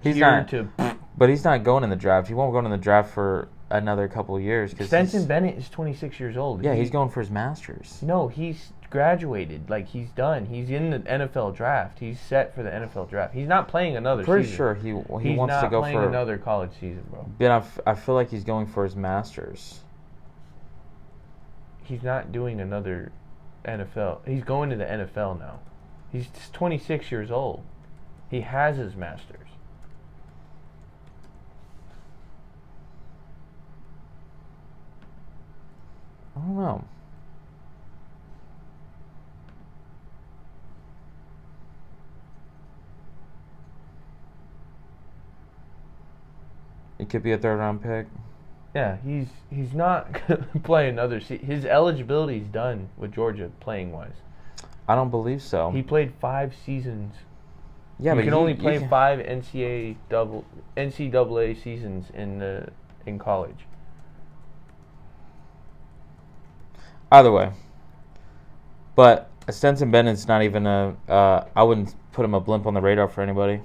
but he's not going in the draft. He won't go in the draft for another couple of years. Stetson Bennett is 26 years old. Yeah, he's going for his master's. No, he's graduated. Like, he's done. He's in the NFL draft. He's set for the NFL draft. He's not playing another season. Pretty sure he wants to go for... He's not playing another college season, bro. Ben, I feel like he's going for his master's. He's not doing another NFL. He's going to the NFL now. He's 26 years old. He has his master's. I don't know. It could be a third-round pick. Yeah, he's not going to play another season. His eligibility's done with Georgia playing-wise. I don't believe so. He played 5 seasons. Yeah, you can only play 5 NCAA seasons in college. Either way. But Stetson Bennett's not even I wouldn't put him a blimp on the radar for anybody.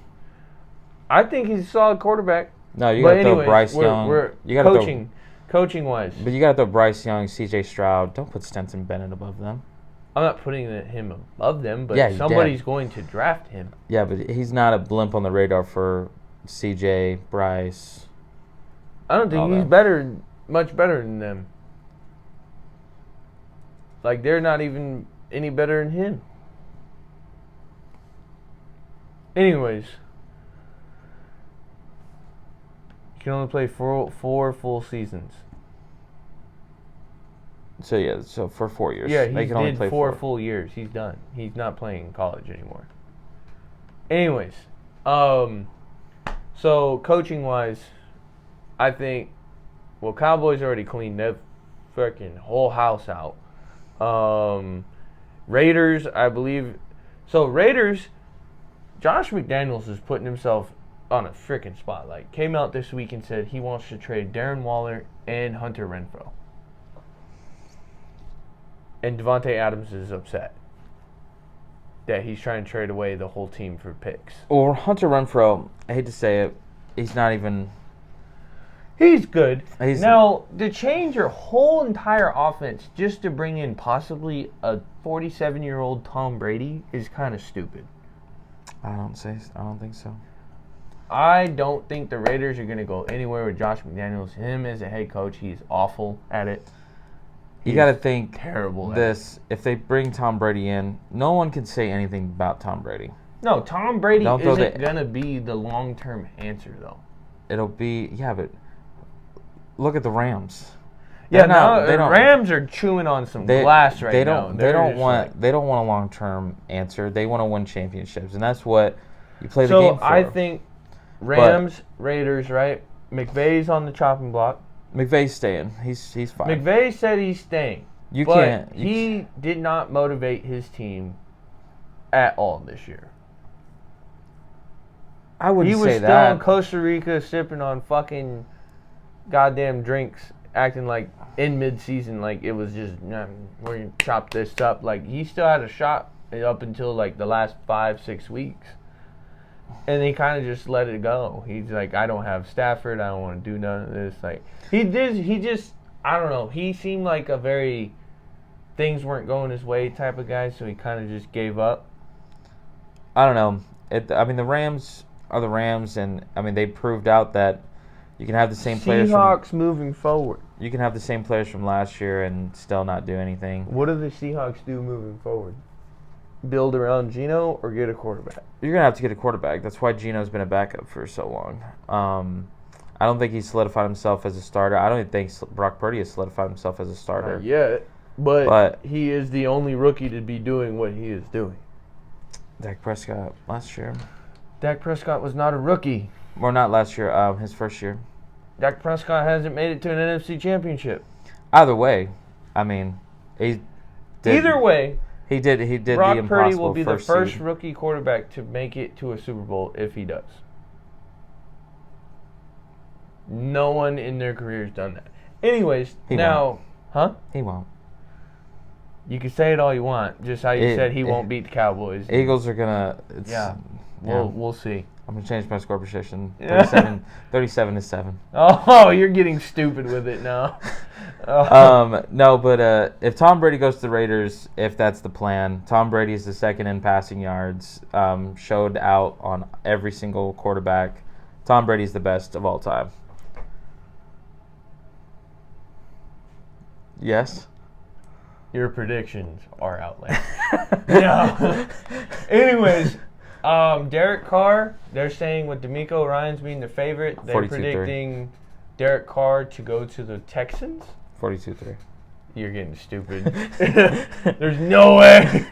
I think he's a solid quarterback. No, you got to throw Bryce Young. You got coaching wise. But you got to throw Bryce Young, C.J. Stroud. Don't put Stetson Bennett above them. I'm not putting him above them, but somebody's going to draft him. Yeah, but he's not a blimp on the radar for C.J., Bryce. I don't think he's much better than them. Like, they're not even any better than him. Anyways. You can only play four full seasons. So for 4 years. Yeah, he did 4 full years. He's done. He's not playing in college anymore. Anyways. So, coaching-wise, I think, Cowboys already cleaned their freaking whole house out. Raiders, I believe. So, Raiders, Josh McDaniels is putting himself on a freaking spotlight. Came out this week and said he wants to trade Darren Waller and Hunter Renfrow. And Devontae Adams is upset. that he's trying to trade away the whole team for picks. Or Hunter Renfrow, I hate to say it, he's not even... He's good. Now, to change your whole entire offense just to bring in possibly a 47-year-old Tom Brady is kind of stupid. I don't think so. I don't think the Raiders are going to go anywhere with Josh McDaniels. Him as a head coach, he's awful at it. You got to think terrible this. If they bring Tom Brady in, no one can say anything about Tom Brady. No, Tom Brady isn't going to be the long-term answer, though. It'll be, but look at the Rams. Yeah, the Rams are chewing on some glass right now. They don't want a long-term answer. They want to win championships, and that's what you play the game for. So I think Rams, Raiders, right? McVay's on the chopping block. McVay's staying. He's fine. McVay said he's staying. He did not motivate his team at all this year. I wouldn't say that. He was still in Costa Rica sipping on fucking goddamn drinks, acting like in mid-season, like it was just, we're going to chop this up. Like, he still had a shot up until, like, the last 5-6 weeks. And he kind of just let it go. He's like, I don't have Stafford. I don't want to do none of this. Like, he just, I don't know. He seemed like a very things weren't going his way type of guy, so he kind of just gave up. I don't know. The Rams are the Rams, and, they proved out that you can have the same players. Seahawks moving forward. You can have the same players from last year and still not do anything. What do the Seahawks do moving forward? Build around Geno or get a quarterback? You're going to have to get a quarterback. That's why Geno's been a backup for so long. I don't think he's solidified himself as a starter. I don't even think Brock Purdy has solidified himself as a starter. Not yet, but he is the only rookie to be doing what he is doing. Dak Prescott last year. Dak Prescott was not a rookie. Or not last year, his first year. Dak Prescott hasn't made it to an NFC championship. Either way, he did. Either way, he did the impossible. Brock Purdy will be the first seed. rookie quarterback to make it to a Super Bowl if he does. No one in their career has done that. Anyways, He won't. He won't. You can say it all you want. Just how you said he won't beat the Cowboys. Eagles are gonna. We'll see. I'm going to change my score position. 37-7. Oh, you're getting stupid with it now. No, but if Tom Brady goes to the Raiders, if that's the plan, Tom Brady is the second in passing yards, showed out on every single quarterback. Tom Brady's the best of all time. Yes? Your predictions are outlandish. No. Anyways... Derek Carr, they're saying with DeMeco Ryans being the favorite, they're predicting Derek Carr to go to the Texans. 42-3. You're getting stupid. There's no way.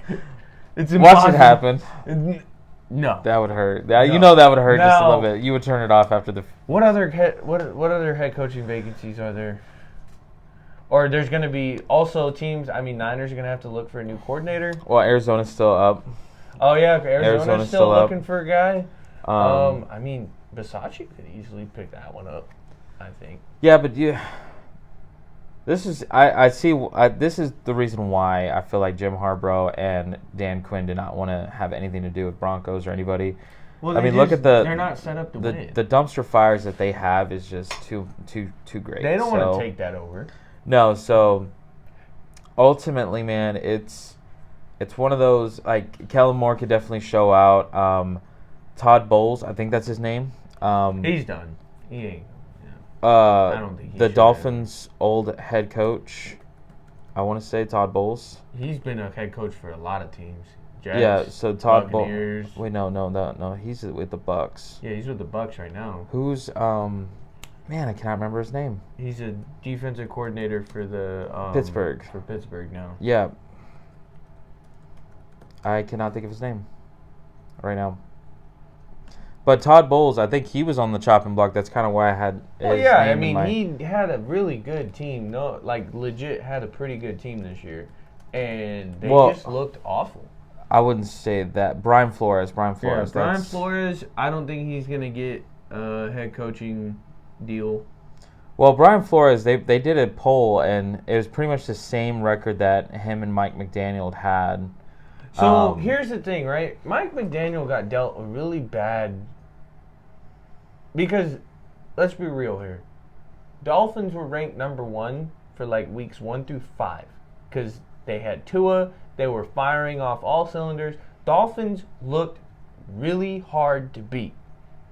It's impossible. Watch it happen. No. That would hurt. No. You know that would hurt just a little bit. You would turn it off after the... What other head coaching vacancies are there? Or there's going to be also teams, Niners are going to have to look for a new coordinator. Well, Arizona's still up. Oh, yeah, Arizona's still looking for a guy. Bisaccia could easily pick that one up, I think. Yeah, but this is this is the reason why I feel like Jim Harbaugh and Dan Quinn did not want to have anything to do with Broncos or anybody. Well, look at they're not set up to win. The dumpster fires that they have is just too great. They don't want to take that over. No, so ultimately, man, it's one of those, like, Kellen Moore could definitely show out. Todd Bowles, I think that's his name. He's done. He ain't. Yeah. I don't think he the should Dolphins' old head coach, I want to say Todd Bowles. He's been a head coach for a lot of teams. Jets, yeah, so Todd Buccaneers. Bowles. Wait, no. He's with the Bucks. Yeah, he's with the Bucks right now. Who's man, I cannot remember his name. He's a defensive coordinator for the Pittsburgh. For Pittsburgh now. Yeah. I cannot think of his name right now. But Todd Bowles, I think he was on the chopping block. That's kind of why I had his name he had a really good team. No, like, legit had a pretty good team this year. And they just looked awful. I wouldn't say that. Brian Flores. Yeah, Brian Flores, I don't think he's going to get a head coaching deal. Well, Brian Flores, they did a poll, and it was pretty much the same record that him and Mike McDaniel had. So here's the thing, right? Mike McDaniel got dealt a really bad because let's be real here. Dolphins were ranked number 1 for like weeks 1 through 5 because they had Tua. They were firing off all cylinders. Dolphins looked really hard to beat.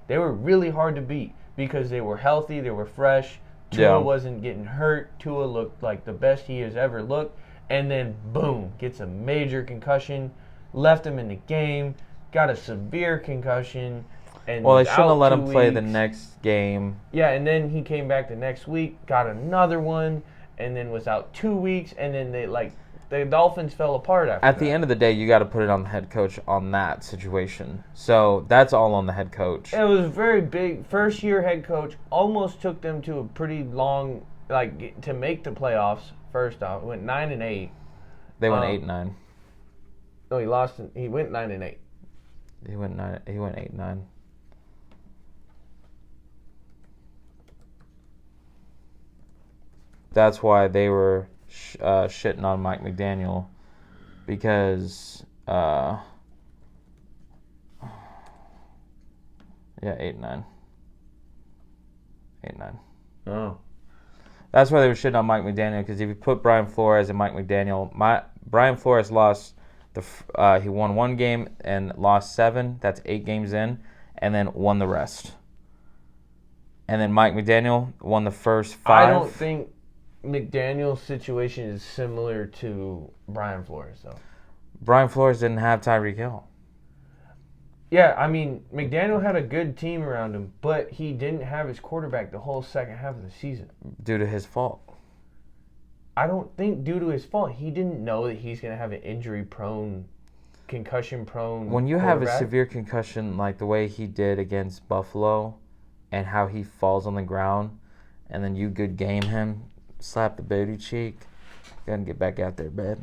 They were really hard to beat because they were healthy. They were fresh. Tua wasn't getting hurt. Tua looked like the best he has ever looked. And then, boom, gets a major concussion. Left him in the game. Got a severe concussion. And well, they shouldn't have let him play weeks. the next game. Yeah, and then he came back the next week, got another one, and then was out 2 weeks, and then the Dolphins fell apart after At the end of the day, you got to put it on the head coach on that situation. So that's all on the head coach. It was very big. First-year head coach almost took them to a pretty long, to make the playoffs. First off, went 9-8. They went 8-9. No, he lost. He went 9-8. He went 8-9. That's why they were shitting on Mike McDaniel because, 8-9. 8-9. Oh. That's why they were shitting on Mike McDaniel because if you put Brian Flores and Mike McDaniel, Brian Flores lost he won 1 game and lost 7. That's 8 games in, and then won the rest. And then Mike McDaniel won the first 5. I don't think McDaniel's situation is similar to Brian Flores, though. Brian Flores didn't have Tyreek Hill. Yeah, I mean, McDaniel had a good team around him, but he didn't have his quarterback the whole second half of the season. Due to his fault. I don't think due to his fault. He didn't know that he's going to have an injury-prone, concussion-prone When you have a severe concussion like the way he did against Buffalo and how he falls on the ground and then you good game him, slap the booty cheek, go and get back out there, babe.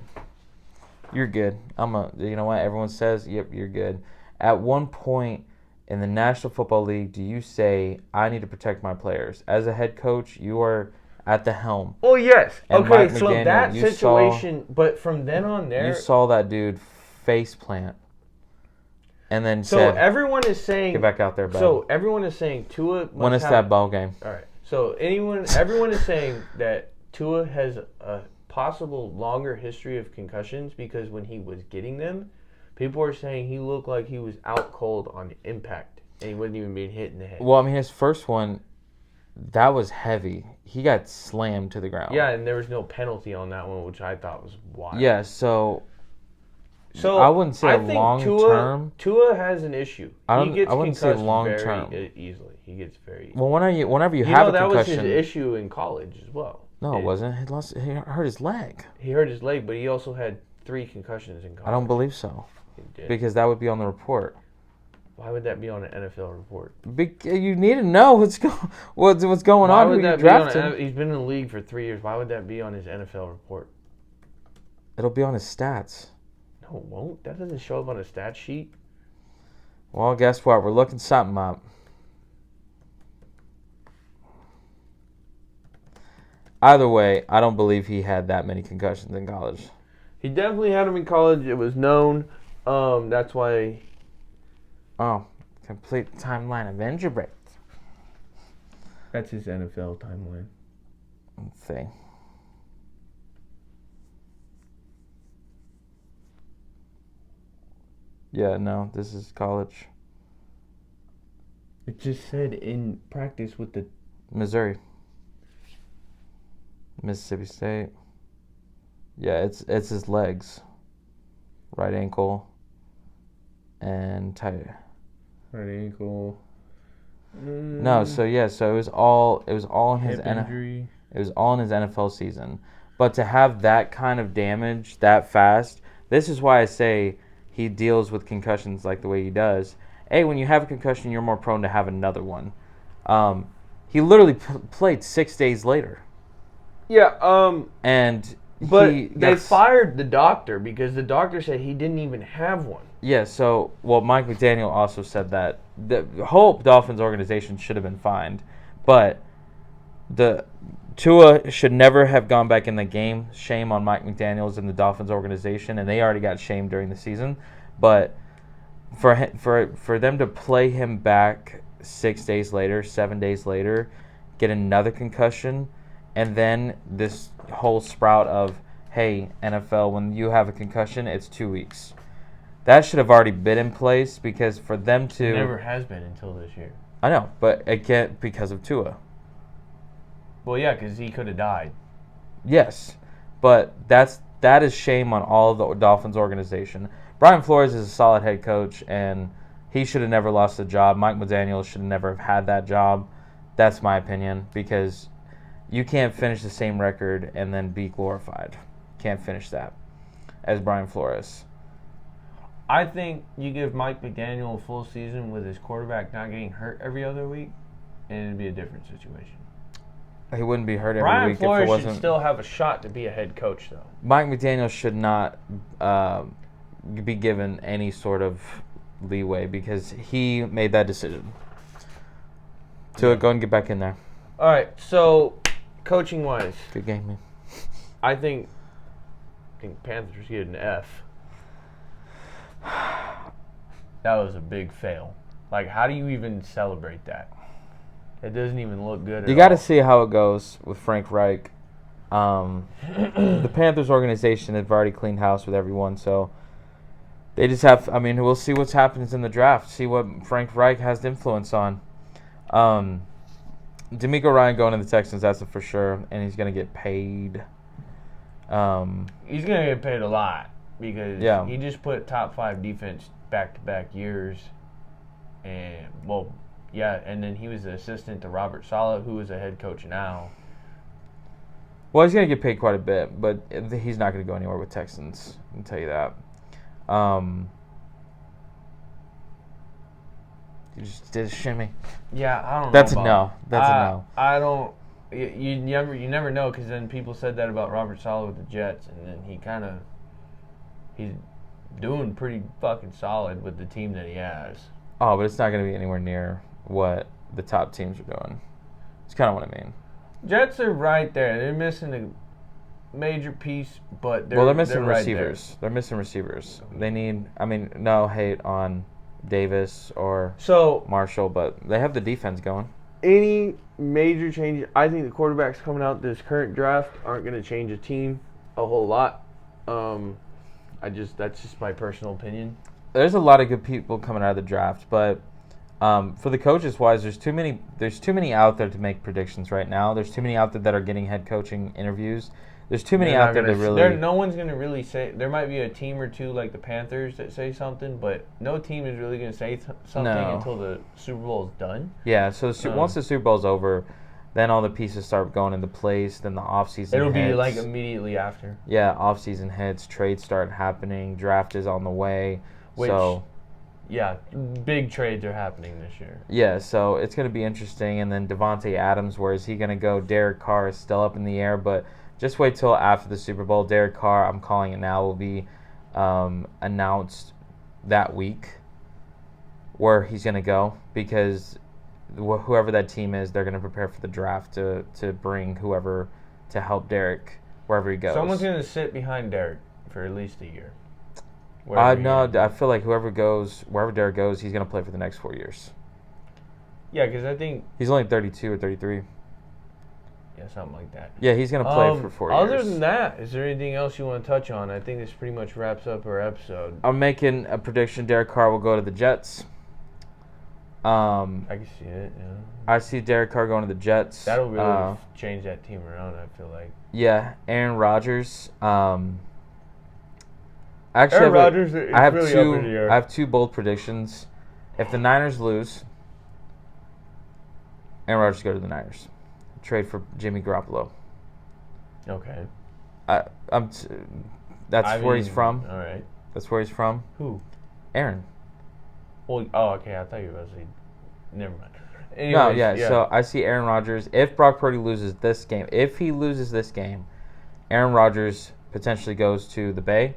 You're good. You know what everyone says? Yep, you're good. At one point in the National Football League, do you say, I need to protect my players? As a head coach, you are at the helm. Oh, yes. And okay, Mike so McDaniel, that situation, but from then on there. You saw that dude face plant. And then So everyone is saying. Get back out there, bud. So everyone is saying Tua. When is that ball game? All right. So everyone is saying that Tua has a possible longer history of concussions because when he was getting them, people are saying he looked like he was out cold on impact and he wasn't even being hit in the head. Well, I mean, his first one, that was heavy. He got slammed to the ground. Yeah, and there was no penalty on that one, which I thought was wild. Yeah, so I wouldn't say long term. Tua has an issue. I wouldn't say long term. Easily. He gets very. Well, whenever you have a concussion, that was his issue in college as well. No, it wasn't. He hurt his leg. He hurt his leg, but he also had 3 concussions in college. I don't believe so. He did. Because that would be on the report. Why would that be on an NFL report? You need to know what's going on. Who you drafted. He's been in the league for 3 years. Why would that be on his NFL report? It'll be on his stats. No, it won't. That doesn't show up on a stat sheet. Well, guess what? We're looking something up. Either way, I don't believe he had that many concussions in college. He definitely had them in college. It was known. That's why. Oh, complete timeline of injury breaks. That's his NFL timeline. Let's see. Yeah, no, this is college. It just said in practice with the Missouri. Mississippi State. Yeah, it's his legs. Right ankle and tight. Right ankle. No, so it was all in his injury. It was all in his NFL season. But to have that kind of damage that fast, this is why I say he deals with concussions like the way he does. When you have a concussion, you're more prone to have another one. He literally played 6 days later. Yeah, But they fired the doctor because the doctor said he didn't even have one. Yeah, Mike McDaniel also said that the whole Dolphins organization should have been fined, but Tua should never have gone back in the game. Shame on Mike McDaniels and the Dolphins organization, and they already got shamed during the season. But for them to play him back 6 days later, 7 days later, get another concussion, and then this whole sprout of, hey, NFL, when you have a concussion, it's 2 weeks. That should have already been in place because for them to... It never has been until this year. I know, but again, because of Tua. Well, yeah, because he could have died. Yes, but that is shame on all of the Dolphins organization. Brian Flores is a solid head coach, and he should have never lost the job. Mike McDaniels should have never have had that job. That's my opinion, because you can't finish the same record and then be glorified. Can't finish that as Brian Flores. I think you give Mike McDaniel a full season with his quarterback not getting hurt every other week, and it'd be a different situation. He wouldn't be hurt every Brian week Flores if it wasn't. should still have a shot to be a head coach, though. Mike McDaniel should not be given any sort of leeway because he made that decision. So go and get back in there. All right, so coaching-wise, Good game, man. I think Panthers get an F. That was a big fail. Like, how do you even celebrate that? It doesn't even look good at all. You got to see how it goes with Frank Reich. The Panthers organization have already cleaned house with everyone, so they just have. I mean, we'll see what happens in the draft. See what Frank Reich has influence on. D'Amico Ryan going to the Texans, that's for sure, and he's going to get paid. He's going to get paid a lot because he just put top 5 defense back-to-back years. And, and then he was the assistant to Robert Saleh, who is a head coach now. Well, he's going to get paid quite a bit, but he's not going to go anywhere with Texans. I can tell you that. You just did a shimmy. Yeah, I don't know. That's a no. That's a no. I don't. You never know, because then people said that about Robert Saleh with the Jets, and then he's doing pretty fucking solid with the team that he has. Oh, but it's not going to be anywhere near what the top teams are doing. That's kind of what I mean. Jets are right there. They're missing a major piece, but they're missing right receivers. there. They're missing receivers. They need. I mean, no hate on Davis or Marshall, but they have the defense going. Any major changes? I think the quarterbacks coming out this current draft aren't going to change a team a whole lot. That's just my personal opinion. There's a lot of good people coming out of the draft, but for the coaches wise, there's too many out there to make predictions right now. There's too many out there that are getting head coaching interviews. There's too many out there to really. No one's going to really say. There might be a team or two like the Panthers that say something, but no team is really going to say something until the Super Bowl is done. Yeah, so once the Super Bowl's over, then all the pieces start going into place. Then the offseason It'll be like immediately after. Yeah, offseason hits, trades start happening, draft is on the way. Yeah, big trades are happening this year. Yeah, so it's going to be interesting. And then Devontae Adams, where is he going to go? Derek Carr is still up in the air, but just wait till after the Super Bowl. Derek Carr, I'm calling it now, will be announced that week where he's going to go because whoever that team is, they're going to prepare for the draft to bring whoever to help Derek wherever he goes. Someone's going to sit behind Derek for at least a year. No, I feel like wherever Derek goes, he's going to play for the next 4 years. Yeah, because I think he's only 32 or 33. Yeah, something like that. Yeah, he's going to play for 4 years. Other than that, is there anything else you want to touch on? I think this pretty much wraps up our episode. I'm making a prediction. Derek Carr will go to the Jets. I can see it, yeah. I see Derek Carr going to the Jets. That'll really change that team around, I feel like. Yeah, Aaron Rodgers. I have two bold predictions. If the Niners lose, Aaron Rodgers go to the Niners. Trade for Jimmy Garoppolo. Okay. That's where he's from. All right. That's where he's from. Who? Aaron. Well, okay. I thought you were about to say. Never mind. Anyways, no, yeah. So I see Aaron Rodgers. If Brock Purdy loses this game, Aaron Rodgers potentially goes to the Bay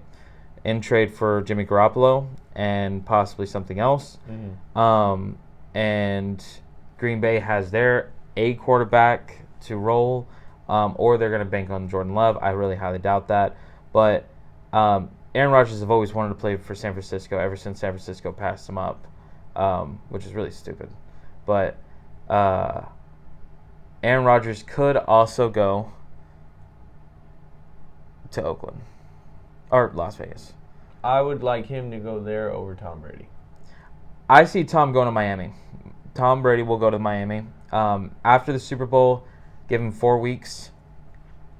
in trade for Jimmy Garoppolo and possibly something else. Mm-hmm. And Green Bay has their A quarterback to roll. or they're going to bank on Jordan Love. I really highly doubt that. But Aaron Rodgers have always wanted to play for San Francisco ever since San Francisco passed him up, which is really stupid. But Aaron Rodgers could also go to Oakland or Las Vegas. I would like him to go there over Tom Brady. I see Tom going to Miami. Tom Brady will go to Miami. After the Super Bowl, give him 4 weeks.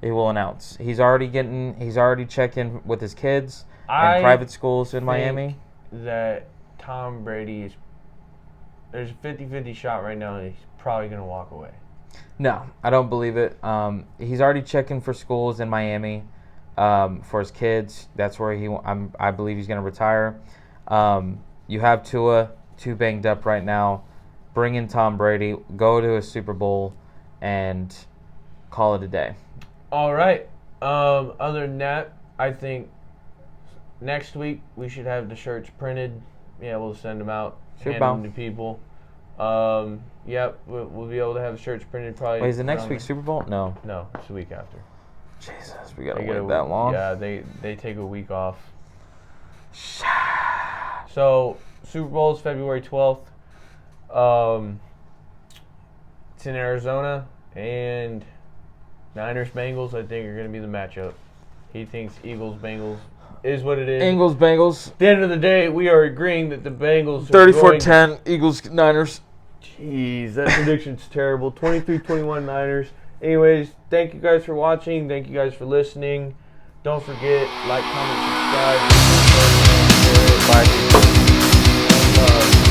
He will announce. He's already checking with his kids in private schools in Miami. That Tom Brady is, there's a 50-50 shot right now that he's probably going to walk away. No, I don't believe it. He's already checking for schools in Miami for his kids. That's where I believe he's going to retire. You have Tua, too banged up right now. Bring in Tom Brady, go to a Super Bowl, and call it a day. All right. Other than that, I think next week we should have the shirts printed. Yeah, we'll send them out, hand them to people. Yep, we'll be able to have shirts printed probably. Wait, is it next week Super Bowl? No. No, it's the week after. Jesus, we gotta wait that long. Yeah, they take a week off. So Super Bowl is February 12th. It's in Arizona, and Niners-Bengals, I think, are going to be the matchup. He thinks Eagles-Bengals is what it is. Bengals. At the end of the day, we are agreeing that the Bengals are 34-10, Eagles-Niners. Jeez, that prediction's terrible. 23-21 Niners. Anyways, thank you guys for watching. Thank you guys for listening. Don't forget, like, comment, subscribe. Bye.